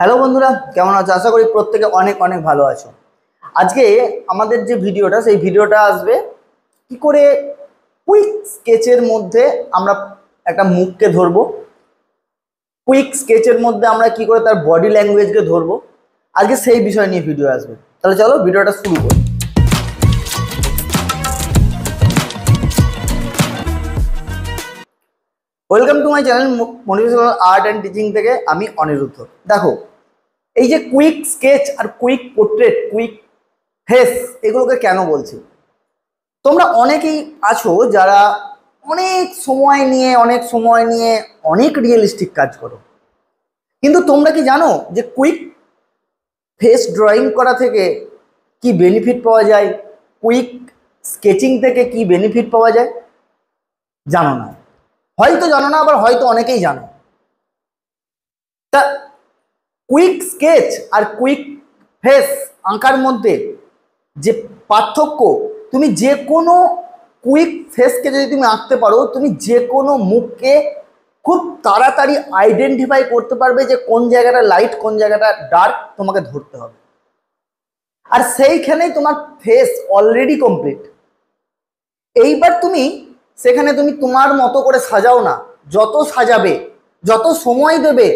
Hello বন্ধুরা, কেমন আছো? আশা করি প্রত্যেকে অনেক অনেক ভালো আছো। আজকে আমাদের যে ভিডিওটা সেই ভিডিওটা আসবে কি করে কুইক স্কেচের মধ্যে আমরা একটা মুখকে ধরবো, কুইক স্কেচের মধ্যে আমরা কি করে তার বডি ল্যাঙ্গুয়েজকে ধরবো। আজকে সেই বিষয় নিয়ে ভিডিও আসবে। তাহলে চলো ভিডিওটা শুরু করি। Welcome to my channel motivational art and teaching থেকে আমি অনিরুদ্ধ। দেখো, এই যে কুইক স্কেচ আর কুইক পোর্ট্রেট, কুইক ফেস, এগুলোকে কেন বলছি? তোমরা অনেকেই আছো যারা অনেক সময় নিয়ে অনেক রিয়েলিস্টিক কাজ করো, কিন্তু তোমরা কি জানো যে কুইক ফেস ড্রয়িং করা থেকে কি বেনিফিট পাওয়া যায়, কুইক স্কেচিং থেকে কি বেনিফিট পাওয়া যায়? জানো না, হয়তো জানো না, আবার হয়তো অনেকেই জানো। তা কুইক স্কেচ আর কুইক ফেস আঁকার মধ্যে যে পার্থক্য, তুমি যে কোনো কুইক ফেসকে যদি তুমি আঁকতে পারো, তুমি যে কোনো মুখকে খুব তাড়াতাড়ি আইডেন্টিফাই করতে পারবে যে কোন জায়গাটা লাইট, কোন জায়গাটা ডার্ক তোমাকে ধরতে হবে। আর সেইখানেই তোমার ফেস অলরেডি কমপ্লিট। এইবার তুমি সেখানে তুমি তোমার মতো করে সাজাও না, যত সাজাবে, যত সময় দেবে,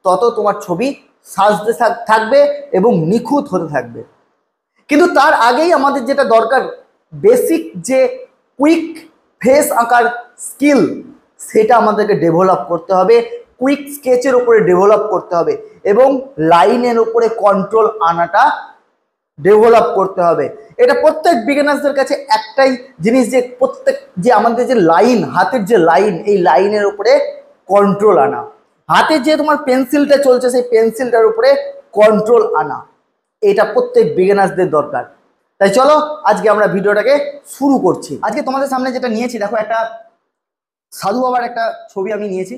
তত তোমার ছবি সাজতে থাকবে এবং নিখুঁত হতে থাকবে। কিন্তু তার আগেই আমাদের যেটা দরকার, বেসিক যে কুইক ফেস আঁকার স্কিল, সেটা আমাদেরকে ডেভেলপ করতে হবে, কুইক স্কেচের উপরে ডেভেলপ করতে হবে এবং লাইনের উপরে কন্ট্রোল আনাটা ডেভেলপ করতে হবে। এটা প্রত্যেক বিগিনার্সদের কাছে একটাই জিনিস, যে প্রত্যেক যে আমাদের যে লাইন, হাতের যে লাইন, এই লাইনের উপরে কন্ট্রোল আনা, হাতে যে তোমার পেন্সিলটা চলছে সেই পেন্সিলটার উপরে কন্ট্রোল আনা, এটা প্রত্যেক বিগিনার্সদের দরকার। তাই চলো আজকে আমরা ভিডিওটাকে শুরু করছি। আজকে তোমাদের সামনে যেটা নিয়েছি, দেখো, একটা সাধু বাবার একটা ছবি আমি নিয়েছি,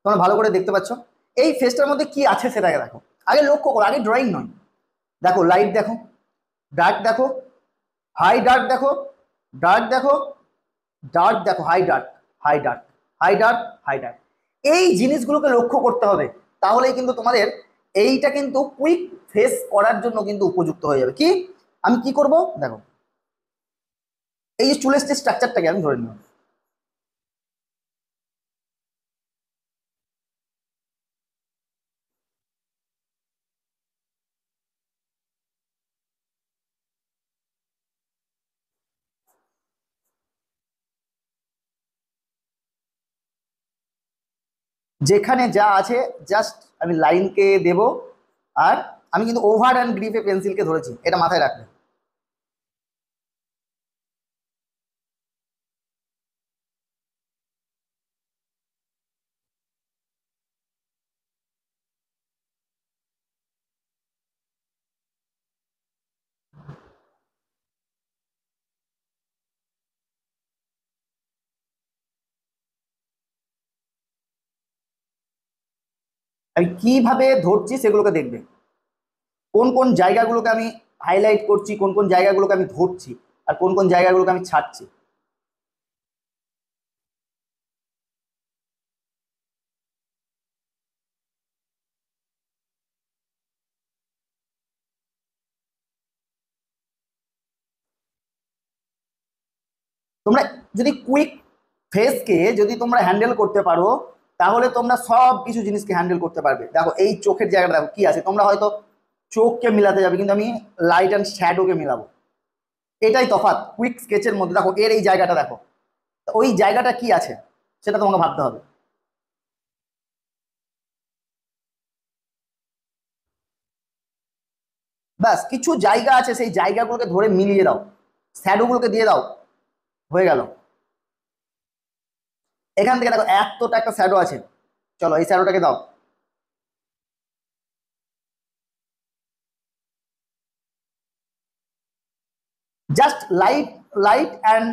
তোমরা ভালো করে দেখতে পাচ্ছ। এই ফেসটার মধ্যে কি আছে সেটাকে দেখো, আগে লক্ষ্য করো, আগে ড্রয়িং নয়। দেখো লাইট, দেখো ডার্ক, দেখো হাই ডার্ক, দেখো ডার্ক, দেখো ডার্ক, দেখো high dark, high dark, high dark, high dark. এই জিনিসগুলোকে লক্ষ্য করতে হবে, তাহলেই কিন্তু তোমাদের এইটা কিন্তু কুইক ফেস করার জন্য কিন্তু উপযুক্ত হয়ে যাবে। কি আমি কি করব, দেখো, এই যে চুলের যে স্ট্রাকচারটাকে আমি ধরে নিলাম, যেখানে যা আছে জাস্ট আমি লাইনকে দেব। আর আমি কিন্তু ওভার অ্যান্ড গ্রিপে পেন্সিলকে ধরেছি, এটা মাথায় রাখবে। আমি কিভাবে ধরছি সেগুলোকে দেখবে, কোন কোন জায়গাগুলোকে আমি হাইলাইট করছি, কোন কোন জায়গাগুলোকে আমি ধরছি, আর কোন কোন জায়গাগুলোকে আমি ছাড়ছি। তোমরা যদি কুইক ফেসকে যদি তোমরা হ্যান্ডেল করতে পারো, তাহলে তোমরা সব কিছু জিনিসকে হ্যান্ডেল করতে পারবে। দেখো এই চোখের জায়গাটা দেখো কি আছে, তোমরা হয়তো চোখকে মিলাতে যাবে, কিন্তু আমি লাইট অ্যান্ড শ্যাডোকে মিলাবো। এটাই তফাৎ কুইক স্কেচের মধ্যে। দেখো এর এই জায়গাটা দেখো, ওই জায়গাটা কি আছে সেটা তোমাকে ভাবতে হবে। ব্যাস, কিছু জায়গা আছে, সেই জায়গাগুলোকে ধরে মিলিয়ে দাও, শ্যাডোগুলোকে দিয়ে দাও, হয়ে গেল। এখান থেকে দেখো এতটা একটা শ্যাডো আছে, চলো এই শ্যাডোটাকে দাও। Just light, light and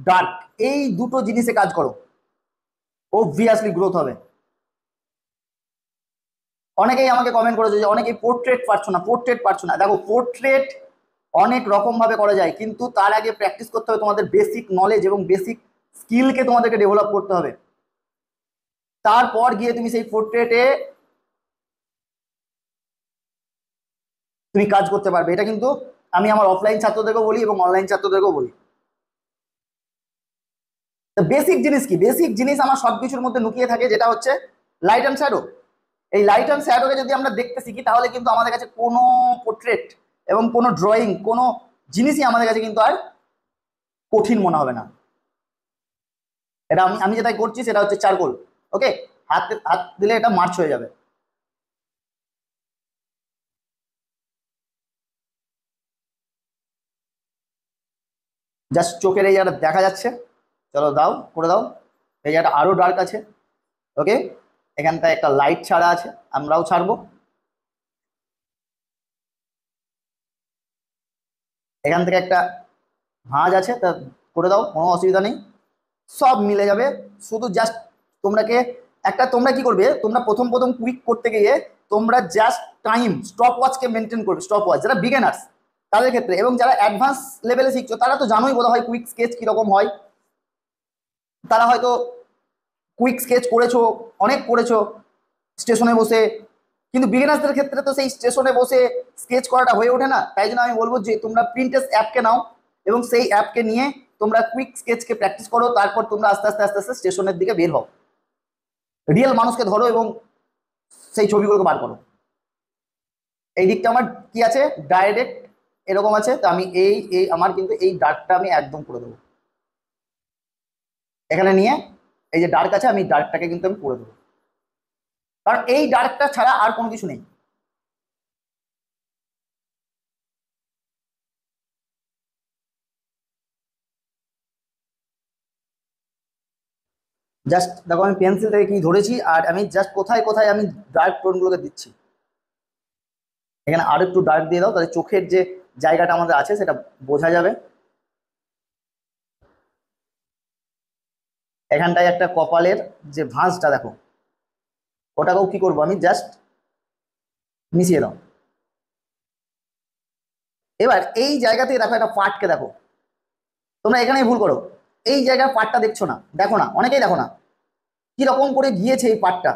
dark, এই দুটো জিনিসে কাজ করো, অবভিয়াসলি গ্রোথ হবে। অনেকেই আমাকে কমেন্ট করেছে যে অনেকেই পোর্ট্রেট পারছো না, পোর্ট্রেট পারছো না। দেখো পোর্ট্রেট অনেক রকম ভাবে করা যায়, কিন্তু তার আগে প্র্যাকটিস করতে হবে, তোমাদের বেসিক নলেজ এবং বেসিক স্কিলকে তোমাদেরকে ডেভেলপ করতে হবে। তারপর গিয়ে তুমি সেই পোর্ট্রেটে তুমি কাজ করতে পারবে। এটা কিন্তু আমি আমার অফলাইন ছাত্রদেরকেও বলি এবং অনলাইন ছাত্রদেরকেও বলি। বেসিক জিনিস কি, বেসিক জিনিস আমার সবকিছুর মধ্যে লুকিয়ে থাকে, যেটা হচ্ছে লাইট অ্যান্ড শ্যাডো। এই লাইট অ্যান্ড শ্যাডোকে যদি আমরা দেখতে শিখি তাহলে কিন্তু আমাদের কাছে কোনো পোর্ট্রেট এবং কোনো ড্রয়িং, কোনো জিনিসই আমাদের কাছে কিন্তু আর কঠিন মনে হবে না। এটা আমি আমি যেটা করছি সেটা হচ্ছে চারকোল। ওকে, হাত হাত দিলে এটা মার্চ হয়ে যাবে। জাস্ট চোখের এই জায়গাটা দেখা যাচ্ছে, চলো দাও, করে দাও। এই জায়গাটা আরো ডার্ক আছে। ওকে, এখানটায় একটা লাইট ছাড়া আছে, আমরাও ছাড়বো। এখান থেকে একটা ভাঁজ আছে, তা করে দাও, কোনো অসুবিধা নেই, সব মিলে যাবে। শুধু জাস্ট তোমরাকে একটা, তোমরা কি করবে, তোমরা প্রথম প্রথম কুইক করতে গিয়ে তোমরা জাস্ট টাইম স্টপ ওয়াচকে মেনটেন করবে। স্টপ ওয়াচ যারা বিগিনার্স তাদের ক্ষেত্রে, এবং যারা অ্যাডভান্স লেভেলে শিখছো তারা তো জানোই বোধ হয় কুইক স্কেচ কিরকম হয়। তারা হয়তো কুইক স্কেচ করেছো, অনেক করেছো স্টেশনে বসে, কিন্তু বিগিনার্সদের ক্ষেত্রে তো সেই স্টেশনে বসে স্কেচ করাটা হয়ে ওঠে না। তাই জন্য আমি বলবো যে তোমরা প্রিন্টেস অ্যাপকে নাও এবং সেই অ্যাপকে নিয়ে তোমরা কুইক স্কেচকে প্র্যাকটিস করো। তারপর তোমরা আস্তে আস্তে আস্তে আস্তে স্টেশনের দিকে বের হও, রিয়েল মানুষকে ধরো এবং সেই ছবিগুলোকে বার করো। এই দিকটা আমার কি আছে, ডাইরেক্ট এরকম আছে, তো আমি এই এই আমার কিন্তু এই ডার্কটা আমি একদম করে দেবো এখানে নিয়ে। এই যে ডার্ক আছে, আমি ডার্কটাকে কিন্তু আমি করে দেবো, কারণ এই ডার্কটা ছাড়া আর কোনো কিছু নেই। জাস্ট দেখো আমি পেন্সিল থেকে কি ধরেছি, আর আমি জাস্ট কোথায় কোথায় আমি ডার্ক টোনগুলোকে দিচ্ছি। এখানে আরো একটু ডার্ক দিয়ে দাও, তাহলে চোখের যে জায়গাটা আমাদের আছে সেটা বোঝা যাবে। এখানটায় একটা কপালের যে ভাঁজটা দেখো, ওটাকেও কি করবো আমি জাস্ট মিশিয়ে দাও। এবার এই জায়গাতেই দেখো একটা পার্টকে দেখো, তোমরা এখানেই ভুল করো। এই জায়গার পার্টটা দেখছো না, দেখো না, অনেকেই দেখো না কি রকম করে গিয়েছে এই পার্টটা।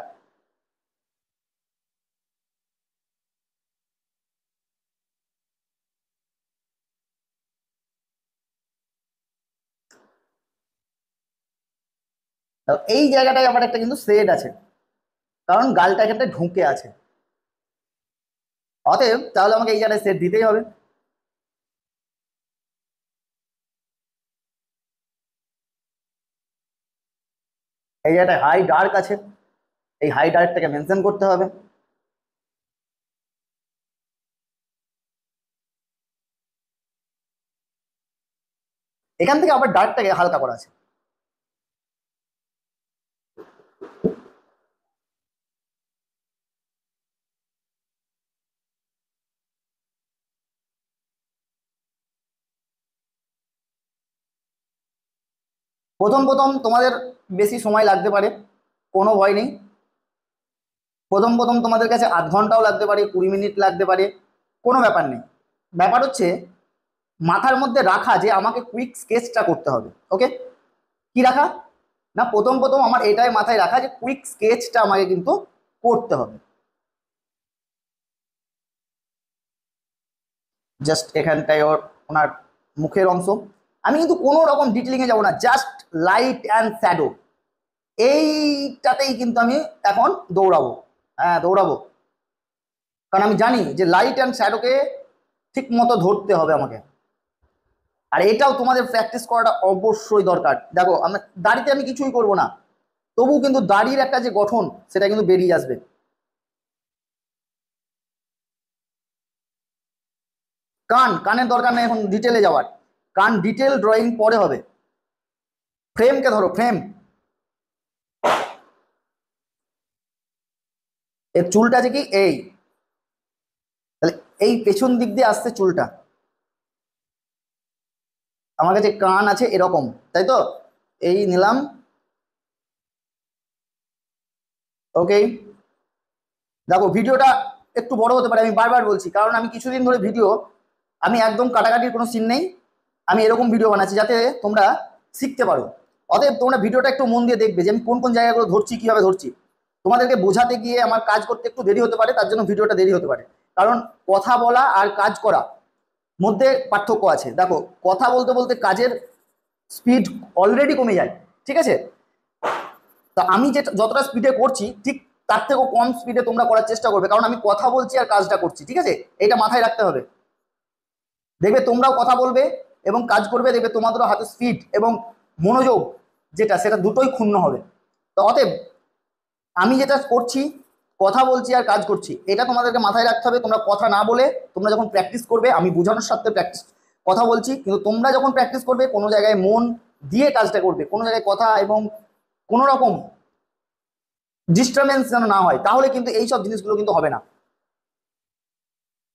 এই জায়গাটায় আবার একটা কিন্তু শেড আছে, কারণ গালটা এখানটায় ঢুকে আছে। অতএব তাহলে আমাকে এই জায়গায় শেড দিতেই হবে। এই জায়গাটায় হাই ডার্ক আছে, এই হাই ডার্কটাকে মেনশন করতে হবে। এখান থেকে আবার ডার্কটাকে হালকা করা আছে। প্রথম প্রথম তোমাদের বেশি সময় লাগতে পারে, কোনো ভয় নেই। প্রথম প্রথম তোমাদের কাছে আধ ঘন্টাও লাগতে পারে, 20 মিনিট লাগতে পারে, কোনো ব্যাপার নেই। ব্যাপার হচ্ছে মাথার মধ্যে রাখা যে আমাকে কুইক স্কেচটা করতে হবে। ওকে, কি রাখা না, প্রথম প্রথম আমার এটাই মাথায় রাখা যে কুইক স্কেচটা আমাকে কিন্তু করতে হবে। জাস্ট এখানটায় ওনার মুখের অংশ, আমি কিন্তু কোনো রকম ডিটেলিং এ যাবো না, জাস্ট লাইট অ্যান্ড শ্যাডো এইটাতেই কিন্তু আমি এখন দৌড়াবো। হ্যাঁ দৌড়াবো, কারণ আমি জানি যে লাইট অ্যান্ড শ্যাডোকে ঠিক মতো ধরতে হবে আমাকে। আর এটাও তোমাদের প্র্যাকটিস করাটা অবশ্যই দরকার। দেখো দাড়িতে আমি কিছুই করব না, তবুও কিন্তু দাড়ির একটা যে গঠন সেটা কিন্তু বেরিয়ে আসবে। কানের দরকার নেই এখন ডিটেলে যাওয়ার, কান ডিটেল ড্রয়িং পরে হবে। ফ্রেমকে ধরো, ফ্রেম, এর চুলটা আছে কি এই, তাহলে এই পেছন দিক দিয়ে আসছে চুলটা। আমার কাছে কান আছে এরকম, তাই তো, এই নিলাম। ওকে, দেখো ভিডিওটা একটু বড় হতে পারে, আমি বারবার বলছি, কারণ আমি কিছুদিন ধরে ভিডিও, আমি একদম কাটাকাটির কোনো সিন নেই, আমি এরকম ভিডিও বানাচ্ছি যাতে তোমরা শিখতে পারো। অতএব তোমরা ভিডিওটা একটু মন দিয়ে দেখবে যে আমি কোন কোন জায়গাগুলো ধরছি, কিভাবে ধরছি। তোমাদেরকে বোঝাতে গিয়ে আমার কাজ করতে একটু দেরি হতে পারে, তার জন্য ভিডিওটা দেরি হতে পারে। কারণ কথা বলা আর কাজ করা মধ্যে পার্থক্য আছে। দেখো, কথা বলতে বলতে কাজের স্পিড অলরেডি কমে যায়, ঠিক আছে? তা আমি যেটা যতটা স্পিডে করছি ঠিক তার থেকেও কম স্পিডে তোমরা করার চেষ্টা করবে, কারণ আমি কথা বলছি আর কাজটা করছি, ঠিক আছে? এটা মাথায় রাখতে হবে। দেখবে তোমরাও কথা বলবে এবং কাজ করবে, দেখবে তোমাদেরও হাতে স্পিড এবং মনোযোগ যেটা সেটা দুটোই ক্ষুণ্ণ হবে। তো অতএব আমি যেটা করছি, কথা বলছি আর কাজ করছি, এটা তোমাদেরকে মাথায় রাখতে হবে। তোমরা কথা না বলে তোমরা যখন প্র্যাকটিস করবে, আমি বোঝানোর সাথে প্র্যাকটিস কথা বলছি, কিন্তু তোমরা যখন প্র্যাকটিস করবে কোনো জায়গায় মন দিয়ে কাজটা করবে, কোনো জায়গায় কথা এবং কোনো রকম ডিস্টারবেন্স যেন না হয়, তাহলে কিন্তু এই সব জিনিসগুলো কিন্তু হবে না।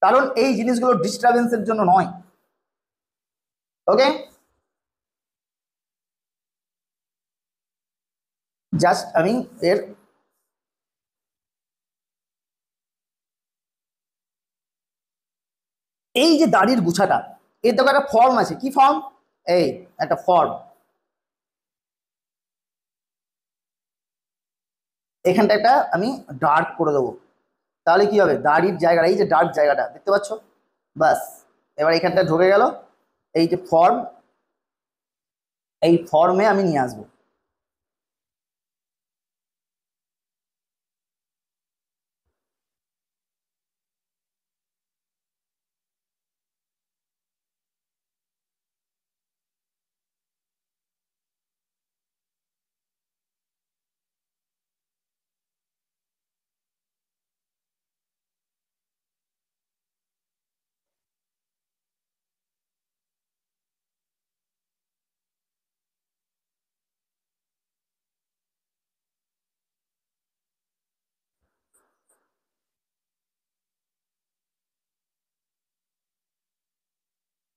কারণ এই জিনিসগুলো ডিস্টারবেন্সের জন্য নয়। ওকে, জাস্ট আমি এর এই যে দাড়ির গুছাটা, এর দেখো একটা ফর্ম আছে। কি ফর্ম? এই একটা ফর্ম। এখানটা একটা আমি ডার্ক করে দেবো, তাহলে কি হবে, দাড়ির জায়গাটা, এই যে ডার্ক জায়গাটা দেখতে পাচ্ছ, বাস এবার এখানটা ঢুকে গেল। এই যে ফর্ম, এই ফর্মে আমি নিয়ে আসবো।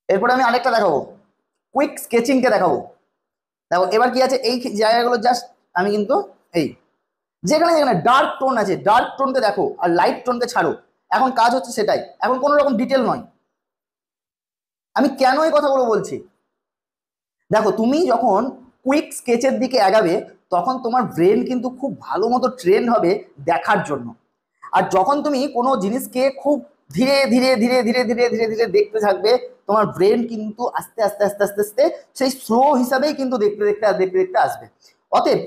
এরপরে আমি আরেকটা দেখাবো, কুইক স্কেচিংকে দেখাবো। দেখো এবার কি আছে, এই জায়গাগুলো জাস্ট আমি কিন্তু এই যেখানে যেখানে ডার্ক টোন আছে, ডার্ক টোনকে দেখো আর লাইট টোনকে ছাড়ো। এখন কাজ হচ্ছে সেটাই, এখন কোনো রকম ডিটেল নয়। আমি কেন এই কথাগুলো বলছি, দেখো তুমি যখন কুইক স্কেচের দিকে এগাবে, তখন তোমার ব্রেন কিন্তু খুব ভালো মতো ট্রেন হবে দেখার জন্য। আর যখন তুমি কোনো জিনিসকে খুব ধীরে ধীরে ধীরে ধীরে ধীরে ধীরে ধীরে দেখতে থাকবে, তোমার ব্রেন কিন্তু আস্তে আস্তে আস্তে আস্তে আস্তে সেই স্লো হিসাবেই কিন্তু দেখতে দেখতে দেখতে দেখতে আসবে। অতএব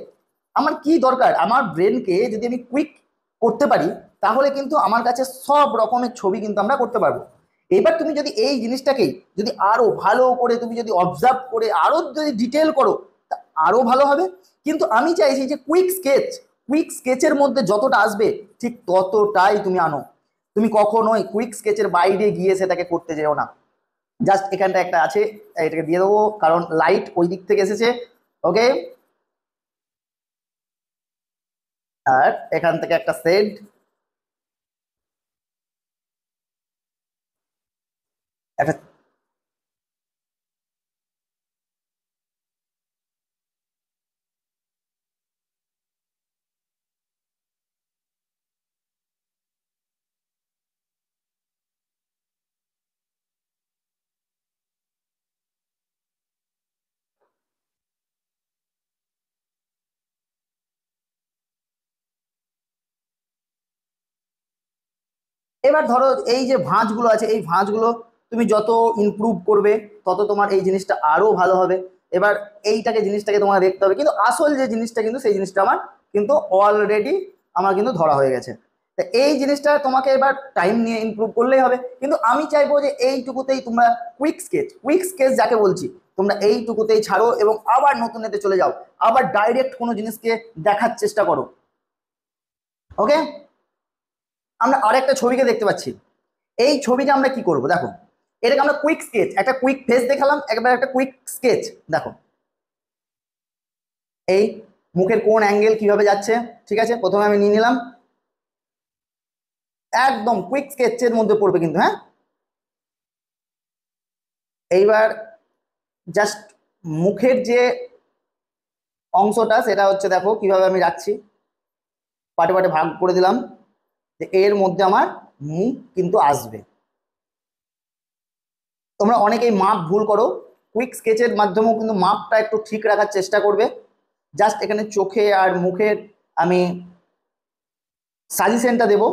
আমার কি দরকার, আমার ব্রেনকে যদি আমি কুইক করতে পারি, তাহলে কিন্তু আমার কাছে সব রকমের ছবি কিন্তু আমরা করতে পারবো। এবার তুমি যদি এই জিনিসটাকেই যদি আরো ভালো করে তুমি যদি অবজার্ভ করে আরো যদি ডিটেল করো, তা আরো ভালো হবে। কিন্তু আমি চাইছি যে কুইক স্কেচের মধ্যে যতটা আসবে ঠিক ততটাই তুমি আনো। তুমি কখনোই কুইক স্কেচের বাইরে গিয়ে সেটাকে করতে যেও না। জাস্ট এখানটা একটা আছে, এটাকে দিয়ে দেবো কারণ লাইট ওই দিক থেকে এসেছে। ওকে, আর এখান থেকে একটা সেড, একটা এবার ধরো এই যে ভাঁজগুলো আছে, এই ভাঁজগুলো তুমি যত ইমপ্রুভ করবে তত তোমার এই জিনিসটা আরো ভালো হবে। এবার এইটাকে জিনিসটাকে তোমার দেখতে হবে, কিন্তু আসল যে জিনিসটা কিন্তু সেই জিনিসটা আমার কিন্তু অলরেডি আমার কিন্তু ধরা হয়ে গেছে। তা এই জিনিসটা তোমাকে এবার টাইম নিয়ে ইমপ্রুভ করলেই হবে। কিন্তু আমি চাইবো যে এইটুকুতেই তোমরা কুইক স্কেচ যাকে বলছি, তোমরা এইটুকুতেই ছাড়ো এবং আবার নতুন এতে চলে যাও, আবার ডাইরেক্ট কোনো জিনিসকে দেখার চেষ্টা করো। ওকে, আমরা আরেকটা ছবিকে দেখতে পাচ্ছি। এই ছবিটা আমরা কি করব, দেখো এটাকে আমরা কুইক স্কেচ, একটা কুইক ফেস দেখালাম, একবার একটা কুইক স্কেচ দেখো। এই মুখের কোন অ্যাঙ্গেল কিভাবে যাচ্ছে, ঠিক আছে, প্রথমে আমি নিয়ে নিলাম, একদম কুইক স্কেচের মধ্যে পড়বে কিন্তু, হ্যাঁ। এইবার জাস্ট মুখের যে অংশটা সেটা হচ্ছে দেখো কিভাবে আমি রাখছি, পাটে পাটে ভাগ করে দিলাম, যে এর মধ্যে আমার মুখ কিন্তু আসবে। তোমরা অনেকেই মাপ ভুল করো, কুইক স্কেচের মাধ্যমেও কিন্তু মাপটা একটু ঠিক রাখার চেষ্টা করবে। জাস্ট এখানে চোখে আর মুখের আমি সাজেশনটা দেবো।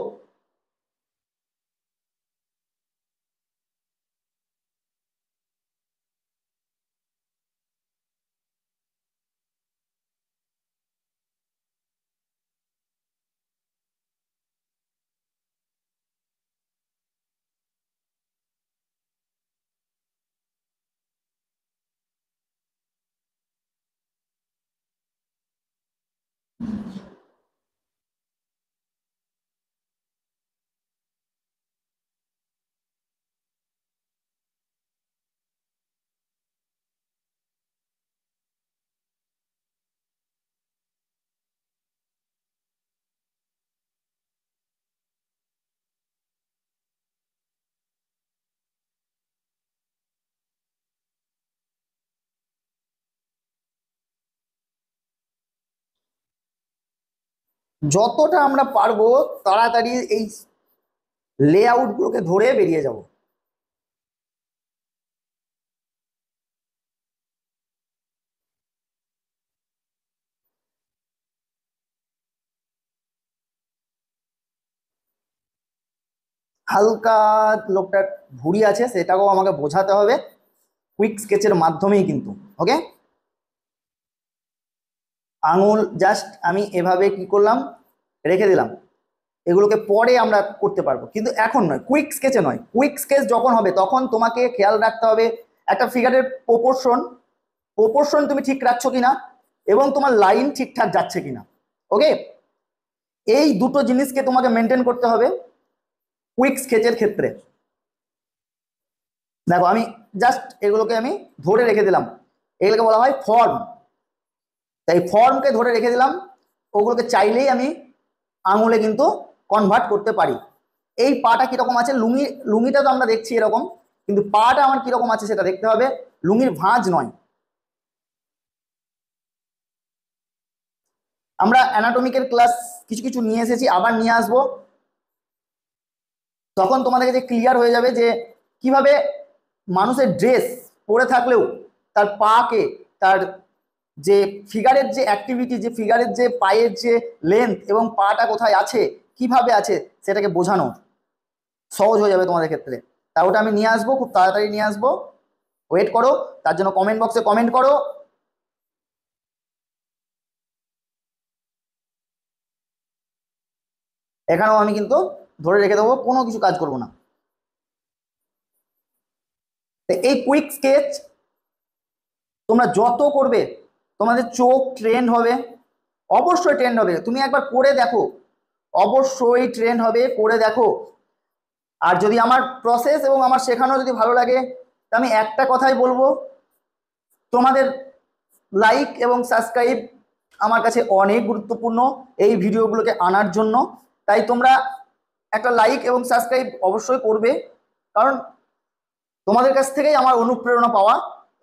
যতটা আমরা পারবো তাড়াতাড়ি এই লেআউট গুলোকে ধরে বেরিয়ে যাব। হালকা লোকটার ভুঁড়ি আছে, সেটাকেও আমাকে বোঝাতে হবে কুইক স্কেচের মাধ্যমেই কিন্তু। ওকে, আঙুল জাস্ট আমি এভাবে কি করলাম, রেখে দিলাম। এগুলোকে পরে আমরা করতে পারবো, কিন্তু এখন নয়, কুইক স্কেচে নয়। কুইক স্কেচ যখন হবে তখন তোমাকে খেয়াল রাখতে হবে একটা ফিগারের প্রপোর্শন তুমি ঠিক রাখছো কিনা, এবং তোমার লাইন ঠিকঠাক যাচ্ছে কিনা। ওকে, এই দুটো জিনিসকে তোমাকে মেনটেন করতে হবে কুইক স্কেচের ক্ষেত্রে। দেখো আমি জাস্ট এগুলোকে আমি ধরে রেখে দিলাম, এগুলোকে বলা হয় ফর্ম। তাই ফর্মকে ধরে রেখে দিলাম, ওগুলোকে চাইলেই আমি আঙুলে কিন্তু কনভার্ট করতে পারি। এই পাটা কিরকম আছে, লুঙ্গিটা তো আমরা দেখছি এরকম, কিন্তু পাটা আমার কিরকম আছে সেটা দেখতে হবে, লুঙ্গির ভাঁজ নয়। আমরা অ্যানাটমিকের ক্লাস কিছু কিছু নিয়ে এসেছি, আবার নিয়ে আসবো, তখন তোমাদের কাছে ক্লিয়ার হয়ে যাবে যে কিভাবে মানুষের ড্রেস পরে থাকলেও তার পাকে, তার যে ফিগারের যে অ্যাক্টিভিটি, যে ফিগারের যে পায়ের যে লেন্থ এবং পাটা কোথায় আছে, কিভাবে আছে, সেটাকে বোঝানো সহজ হয়ে যাবে তোমাদের ক্ষেত্রে। তা ওটা আমি নিয়ে আসবো, খুব তাড়াতাড়ি নিয়ে আসবো, ওয়েট করো। তার জন্য কমেন্ট বক্সে কমেন্ট করো। এখানেও আমি কিন্তু ধরে রেখে দেবো, কোনো কিছু কাজ করবো না। এই কুইক স্কেচ তোমরা যত করবে তোমাদের চোখ ট্রেন্ড হবে, অবশ্যই ট্রেন্ড হবে। তুমি একবার করে দেখো, অবশ্যই ট্রেন্ড হবে, করে দেখো। আর যদি আমার প্রসেস এবং আমার শেখানো যদি ভালো লাগে, তা আমি একটা কথাই বলবো, তোমাদের লাইক এবং সাবস্ক্রাইব আমার কাছে অনেক গুরুত্বপূর্ণ এই ভিডিওগুলোকে আনার জন্য। তাই তোমরা একটা লাইক এবং সাবস্ক্রাইব অবশ্যই করবে, কারণ তোমাদের কাছ থেকেই আমার অনুপ্রেরণা পাওয়া,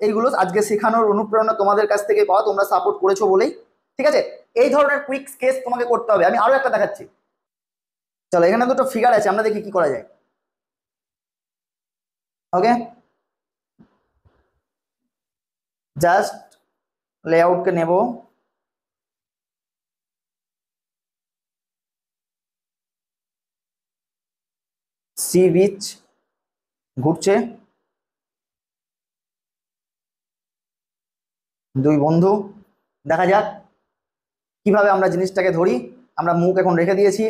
এইগুলো আজকে শেখানোর অনুপ্রেরণা তোমাদের কাছ থেকে পাওয়া, তোমরা সাপোর্ট করেছো বলেই। ঠিক আছে, এই ধরনের কুইক স্কেচ তোমাকে করতে হবে। আমি আরো একটা দেখাচ্ছি, চলো এখানে দুটো ফিগার আছে, আমরা দেখি কি করা যায়। ওকে, জাস্ট লেআউটকে নেব, সি বিচ ঘুরছে, দুই বন্ধু, দেখা যাক কিভাবে আমরা জিনিসটাকে ধরি। আমরা মুখ এখন রেখে দিয়েছি,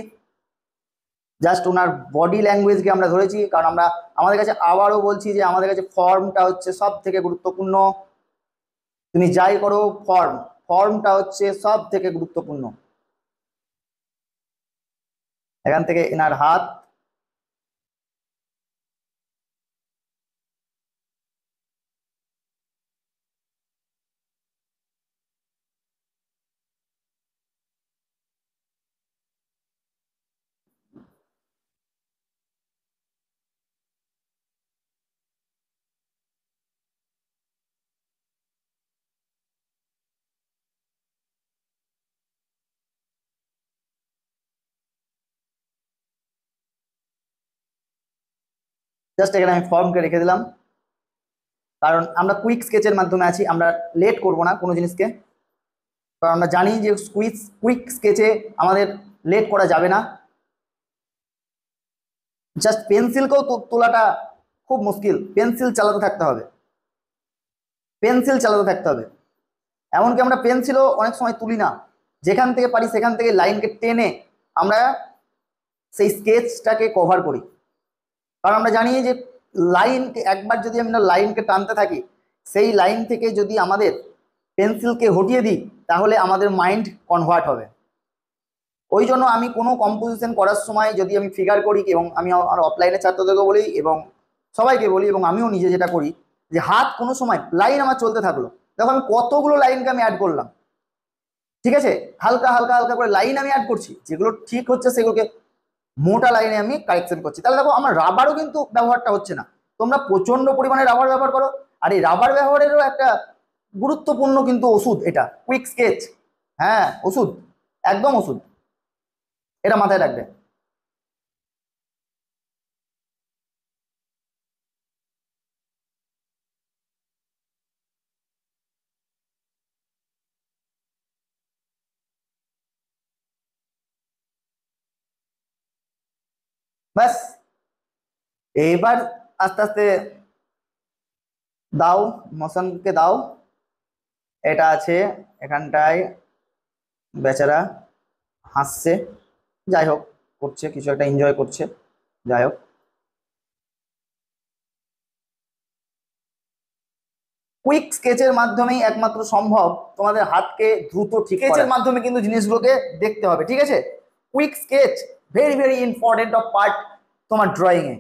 জাস্ট ওনার বডি ল্যাঙ্গুয়েজকে আমরা ধরেছি, কারণ আমরা আমাদের কাছে আবারও বলছি যে আমাদের কাছে ফর্মটা হচ্ছে সব থেকে গুরুত্বপূর্ণ। তুমি যাই করো, ফর্মটা হচ্ছে সব থেকে গুরুত্বপূর্ণ। এখান থেকে এনার হাত, জাস্ট এখানে আমি ফর্মকে রেখে দিলাম, কারণ আমরা কুইক স্কেচের মাধ্যমে আছি, আমরা লেট করব না কোনো জিনিসকে, কারণ আমরা জানি যে কুইক স্কেচে আমাদের লেট করা যাবে না। জাস্ট পেন্সিলকেও তোলাটা খুব মুশকিল, পেন্সিল চালাতে থাকতে হবে, পেন্সিল চালাতে থাকতে হবে। এমনকি আমরা পেন্সিলও অনেক সময় তুলি না, যেখান থেকে পারি সেখান থেকে লাইনকে টেনে আমরা সেই স্কেচটাকে কভার করি, কারণ আমরা জানি যে লাইনকে একবার যদি আমরা লাইনকে টানতে থাকি, সেই লাইন থেকে যদি আমাদের পেন্সিলকে হটিয়ে দিই, তাহলে আমাদের মাইন্ড কনভার্ট হবে। ওই জন্য আমি কোনো কম্পোজিশন করার সময় যদি আমি ফিগার করি, এবং আমি আমার অফলাইনে ছাত্রদেরকে বলি এবং সবাইকে বলি, এবং আমিও নিজে যেটা করি, যে হাত কোনো সময় লাইন আমার চলতে থাকলো, দেখো আমি কতগুলো লাইনকে আমি অ্যাড করলাম, ঠিক আছে, হালকা হালকা হালকা করে লাইন আমি অ্যাড করছি, যেগুলো ঠিক হচ্ছে সেগুলোকে মোটা লাইনে আমি কারেকশন করছি। তাহলে দেখো আমার রাবারও কিন্তু ব্যবহারটা হচ্ছে না। তোমরা প্রচন্ড পরিমাণে রাবার ব্যবহার করো, আর এই রাবার ব্যবহারেরও একটা গুরুত্বপূর্ণ কিন্তু ওষুধ এটা, কুইক স্কেচ। হ্যাঁ ওষুধ, একদম ওষুধ, এটা মাথায় রাখবে। ব্যাস, এইবার আস্তে আস্তে দাও, মোশনকে দাও। এটা আছে এখানটায়, বেচারা হাসছে, যাই হোক, করছে কিছু একটা, এনজয় করছে, যাই হোক। কুইক স্কেচের মাধ্যমেই একমাত্র সম্ভব তোমাদের হাতকে দ্রুত ঠিক করা। স্কেচের মাধ্যমে কিন্তু জিনিসগুলোকে দেখতে হবে, ঠিক আছে। Quick sketch very very important of part তোমার ড্রয়িং এ।